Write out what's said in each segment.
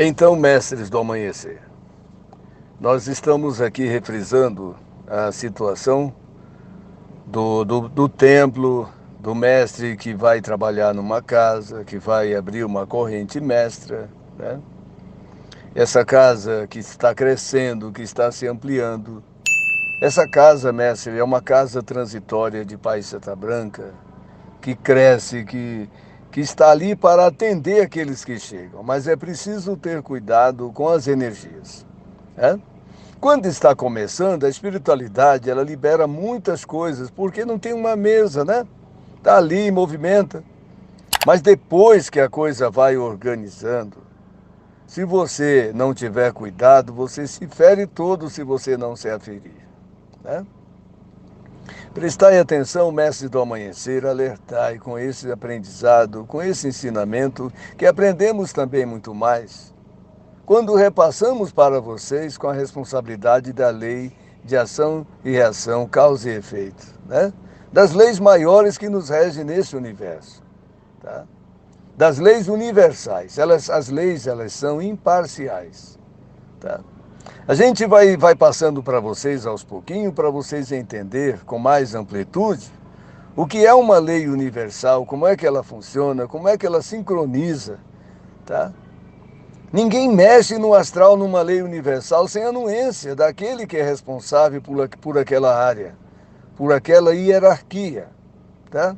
Então, mestres do amanhecer, nós estamos aqui refrisando a situação do templo, do mestre que vai trabalhar numa casa, que vai abrir uma corrente mestra, né? Essa casa que está crescendo, que está se ampliando. Essa casa, mestre, é uma casa transitória de Pai Seta Branca, que cresce, que está ali para atender aqueles que chegam. Mas é preciso ter cuidado com as energias, né? Quando está começando, a espiritualidade, ela libera muitas coisas, porque não tem uma mesa, né? Está ali, movimenta. Mas depois que a coisa vai organizando, se você não tiver cuidado, você se fere todo se você não se aferir, né? Prestai atenção, mestre do amanhecer, alertai com esse aprendizado, com esse ensinamento, que aprendemos também muito mais quando repassamos para vocês com a responsabilidade da lei de ação e reação, causa e efeito, né? Das leis maiores que nos regem nesse universo, tá? Das leis universais. As leis, elas são imparciais, tá? A gente vai passando para vocês aos pouquinhos, para vocês entenderem com mais amplitude o que é uma lei universal, como é que ela funciona, como é que ela sincroniza, tá? Ninguém mexe no astral numa lei universal sem anuência daquele que é responsável por aquela área, por aquela hierarquia, tá?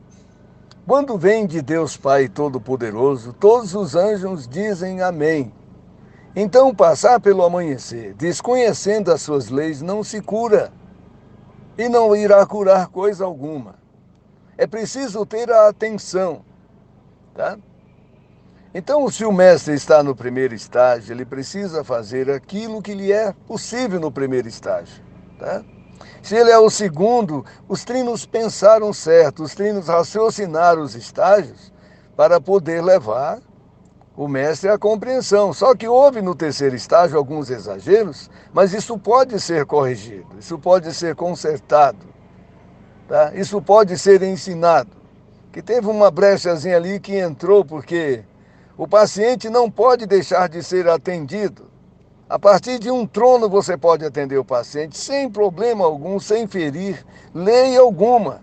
Quando vem de Deus Pai Todo-Poderoso, todos os anjos dizem amém. Então, passar pelo amanhecer, desconhecendo as suas leis, não se cura e não irá curar coisa alguma. É preciso ter a atenção, tá? Então, se o mestre está no primeiro estágio, ele precisa fazer aquilo que lhe é possível no primeiro estágio, tá? Se ele é o segundo, os trinos pensaram certo, os trinos raciocinaram os estágios para poder levar o mestre à compreensão. Só que houve no terceiro estágio alguns exageros, mas isso pode ser corrigido, isso pode ser consertado, tá? Isso pode ser ensinado. Que teve uma brechazinha ali que entrou porque o paciente não pode deixar de ser atendido. A partir de um trono você pode atender o paciente sem problema algum, sem ferir lei alguma.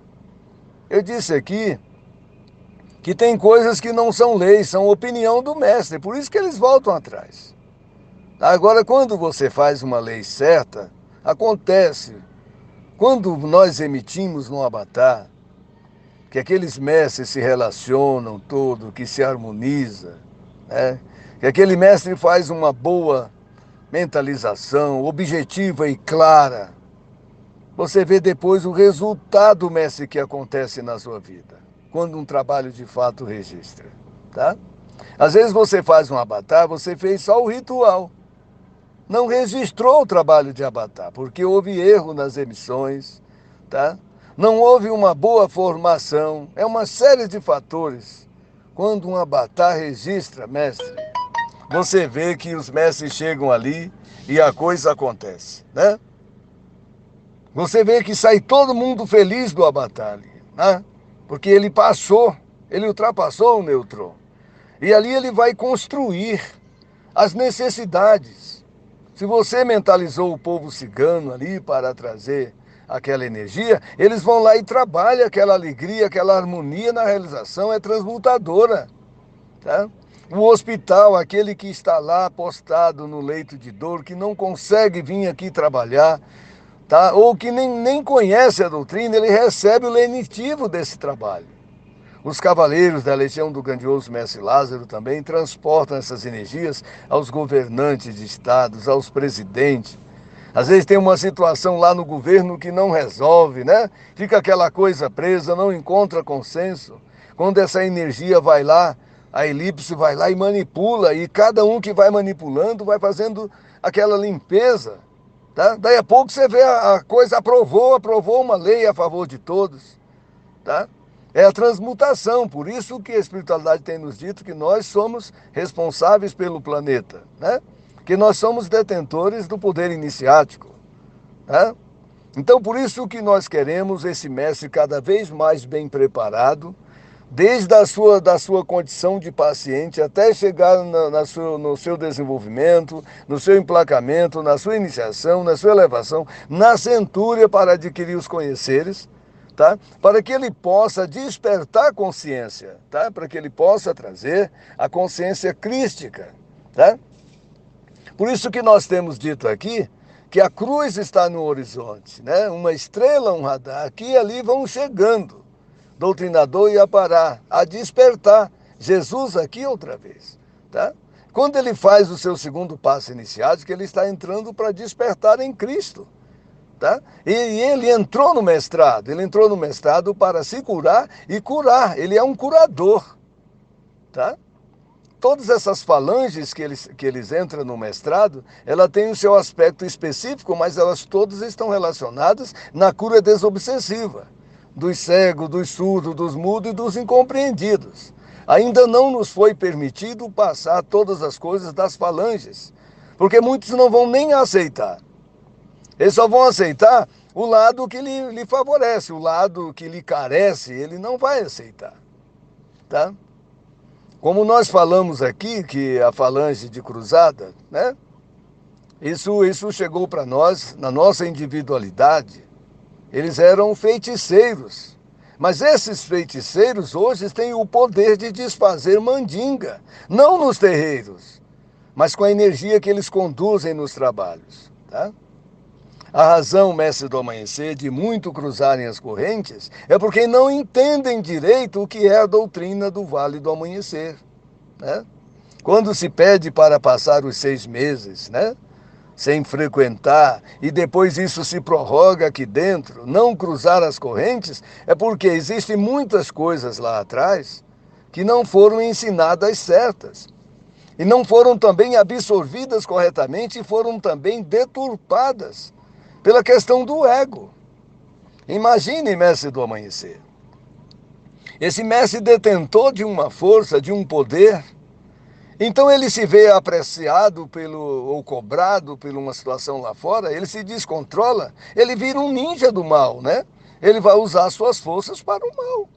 Eu disse aqui que tem coisas que não são leis, são opinião do mestre, por isso que eles voltam atrás. Agora, quando você faz uma lei certa, acontece. Quando nós emitimos no Avatar, que aqueles mestres se relacionam todo, que se harmoniza, né? Que aquele mestre faz uma boa mentalização, objetiva e clara. Você vê depois o resultado, mestre, que acontece na sua vida, quando um trabalho de fato registra, tá? Às vezes você faz um avatar, você fez só o ritual, não registrou o trabalho de avatar, porque houve erro nas emissões, tá? Não houve uma boa formação, é uma série de fatores. Quando um avatar registra, mestre, você vê que os mestres chegam ali e a coisa acontece, né? Você vê que sai todo mundo feliz do avatar ali, né? Porque ele ultrapassou o nêutron. E ali ele vai construir as necessidades. Se você mentalizou o povo cigano ali para trazer aquela energia, eles vão lá e trabalham aquela alegria, aquela harmonia na realização, é transmutadora, tá? O hospital, aquele que está lá postado no leito de dor, que não consegue vir aqui trabalhar, tá? Ou que nem conhece a doutrina, ele recebe o lenitivo desse trabalho. Os cavaleiros da legião do grandioso Mestre Lázaro também transportam essas energias aos governantes de estados, aos presidentes. Às vezes tem uma situação lá no governo que não resolve, né? Fica aquela coisa presa, não encontra consenso. Quando essa energia vai lá, a elipse vai lá e manipula, e cada um que vai manipulando vai fazendo aquela limpeza, tá? Daí a pouco você vê a coisa aprovou uma lei a favor de todos, tá? É a transmutação, por isso que a espiritualidade tem nos dito que nós somos responsáveis pelo planeta, né? Que nós somos detentores do poder iniciático, né? Então, por isso que nós queremos esse mestre cada vez mais bem preparado desde da sua condição de paciente até chegar no seu desenvolvimento, no seu emplacamento, na sua iniciação, na sua elevação, na centúria para adquirir os conheceres, tá? Para que ele possa despertar consciência, tá? Para que ele possa trazer a consciência crística, tá? Por isso que nós temos dito aqui que a cruz está no horizonte, né? Uma estrela, um radar, aqui e ali vão chegando. Doutrinador ia parar, a despertar. Jesus aqui outra vez, tá? Quando ele faz o seu segundo passo iniciático, que ele está entrando para despertar em Cristo, tá? E ele entrou no mestrado para se curar e curar, ele é um curador, tá? Todas essas falanges que eles entram no mestrado, ela tem o seu aspecto específico, mas elas todas estão relacionadas na cura desobsessiva. Dos cegos, dos surdos, dos mudos e dos incompreendidos. Ainda não nos foi permitido passar todas as coisas das falanges, porque muitos não vão nem aceitar. Eles só vão aceitar o lado que lhe favorece, o lado que lhe carece, ele não vai aceitar, tá? Como nós falamos aqui, que a falange de cruzada, né? Isso chegou para nós, na nossa individualidade. Eles eram feiticeiros. Mas esses feiticeiros hoje têm o poder de desfazer mandinga. Não nos terreiros, mas com a energia que eles conduzem nos trabalhos. Tá? A razão, mestre do amanhecer, de muito cruzarem as correntes é porque não entendem direito o que é a doutrina do Vale do Amanhecer. Né? Quando se pede para passar os 6 meses, né? Sem frequentar, e depois isso se prorroga aqui dentro, não cruzar as correntes, é porque existem muitas coisas lá atrás que não foram ensinadas certas. E não foram também absorvidas corretamente e foram também deturpadas pela questão do ego. Imagine, mestre do amanhecer. Esse mestre detentor de uma força, de um poder. Então ele se vê apreciado ou cobrado por uma situação lá fora, ele se descontrola, ele vira um ninja do mal, né? Ele vai usar suas forças para o mal.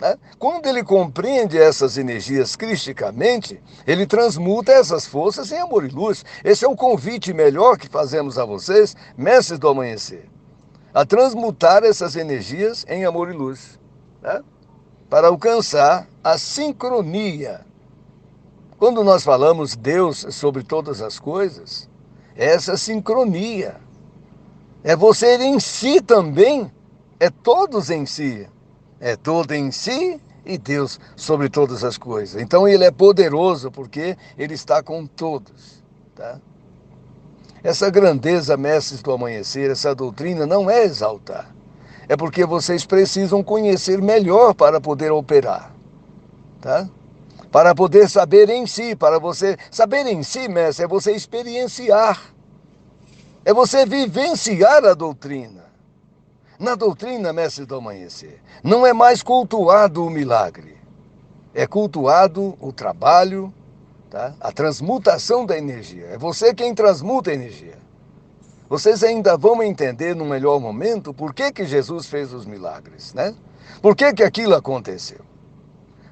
Né? Quando ele compreende essas energias cristicamente, ele transmuta essas forças em amor e luz. Esse é o convite melhor que fazemos a vocês, mestres do amanhecer, a transmutar essas energias em amor e luz, né? Para alcançar a sincronia. Quando nós falamos Deus sobre todas as coisas, é essa sincronia. É você em si também, é todos em si. É todo em si e Deus sobre todas as coisas. Então ele é poderoso porque ele está com todos. Tá? Essa grandeza, mestres do amanhecer, essa doutrina não é exaltar. É porque vocês precisam conhecer melhor para poder operar. Tá? Para poder saber em si, para você saber em si, mestre, é você experienciar, é você vivenciar a doutrina. Na doutrina, mestre do amanhecer, não é mais cultuado o milagre, é cultuado o trabalho, tá? A transmutação da energia. É você quem transmuta a energia. Vocês ainda vão entender no melhor momento por que Jesus fez os milagres, né? Por que aquilo aconteceu.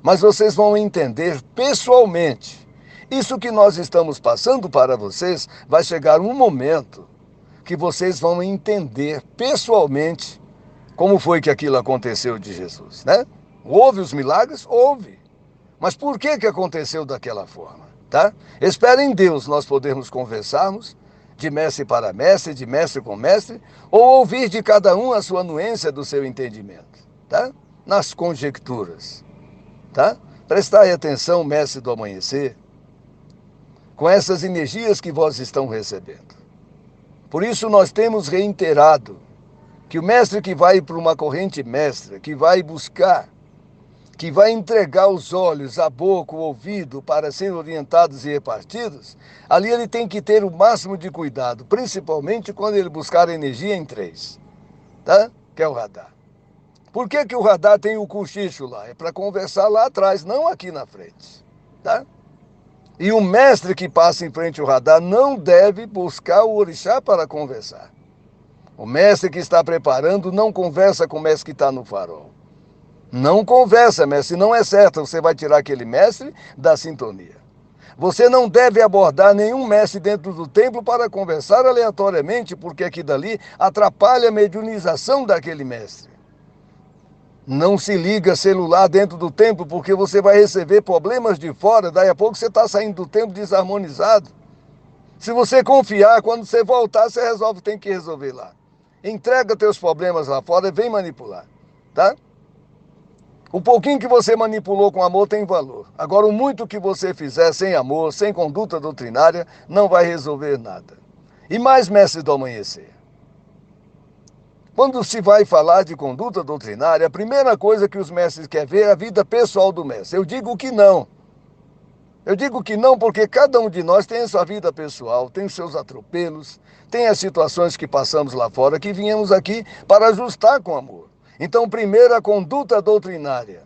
Mas vocês vão entender pessoalmente. Isso que nós estamos passando para vocês, vai chegar um momento que vocês vão entender pessoalmente como foi que aquilo aconteceu de Jesus, né? Houve os milagres? Houve. Mas por que aconteceu daquela forma, tá? Espero em Deus nós podermos conversarmos de mestre para mestre, de mestre com mestre, ou ouvir de cada um a sua anuência do seu entendimento, tá? Nas conjecturas. Tá? Prestai atenção, mestre do amanhecer, com essas energias que vós estão recebendo. Por isso nós temos reiterado que o mestre que vai para uma corrente mestra, que vai buscar, que vai entregar os olhos, a boca, o ouvido para serem orientados e repartidos, ali ele tem que ter o máximo de cuidado, principalmente quando ele buscar energia em 3, tá? Que é o radar. Por que o radar tem o cochicho lá? É para conversar lá atrás, não aqui na frente. Tá? E o mestre que passa em frente ao radar não deve buscar o orixá para conversar. O mestre que está preparando não conversa com o mestre que está no farol. Não conversa, mestre, não é certo, você vai tirar aquele mestre da sintonia. Você não deve abordar nenhum mestre dentro do templo para conversar aleatoriamente, porque aqui dali atrapalha a mediunização daquele mestre. Não se liga celular dentro do templo, porque você vai receber problemas de fora, daí a pouco você está saindo do templo desarmonizado. Se você confiar, quando você voltar, você resolve, tem que resolver lá. Entrega teus problemas lá fora e vem manipular, tá? O pouquinho que você manipulou com amor tem valor. Agora, o muito que você fizer sem amor, sem conduta doutrinária, não vai resolver nada. E mais, mestre do amanhecer. Quando se vai falar de conduta doutrinária, a primeira coisa que os mestres querem ver é a vida pessoal do mestre. Eu digo que não. Eu digo que não porque cada um de nós tem a sua vida pessoal, tem os seus atropelos, tem as situações que passamos lá fora, que viemos aqui para ajustar com amor. Então, primeiro a conduta doutrinária.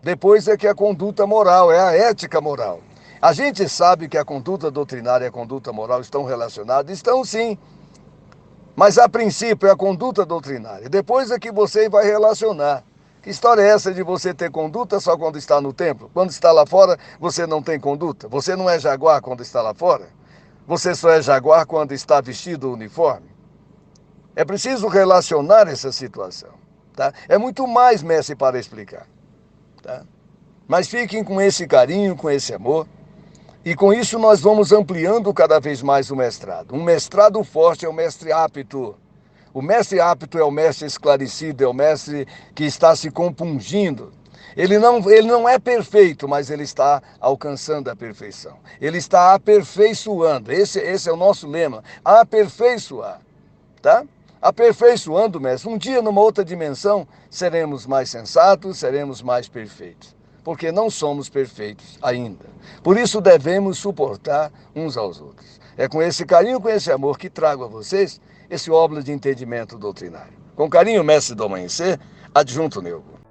Depois é que a conduta moral, é a ética moral. A gente sabe que a conduta doutrinária e a conduta moral estão relacionadas? Estão sim. Mas a princípio é a conduta doutrinária. Depois é que você vai relacionar. Que história é essa de você ter conduta só quando está no templo? Quando está lá fora, você não tem conduta? Você não é jaguar quando está lá fora? Você só é jaguar quando está vestido o uniforme? É preciso relacionar essa situação. Tá? É muito mais, mestre, para explicar. Tá? Mas fiquem com esse carinho, com esse amor. E com isso nós vamos ampliando cada vez mais o mestrado. Um mestrado forte é o mestre apto. O mestre apto é o mestre esclarecido, é o mestre que está se compungindo. Ele não é perfeito, mas ele está alcançando a perfeição. Ele está aperfeiçoando. Esse é o nosso lema, aperfeiçoar. Tá? Aperfeiçoando, mestre. Um dia, numa outra dimensão, seremos mais sensatos, seremos mais perfeitos. Porque não somos perfeitos ainda. Por isso devemos suportar uns aos outros. É com esse carinho, com esse amor que trago a vocês esse óbolo de entendimento doutrinário. Com carinho, mestre do amanhecer, adjunto Neugo.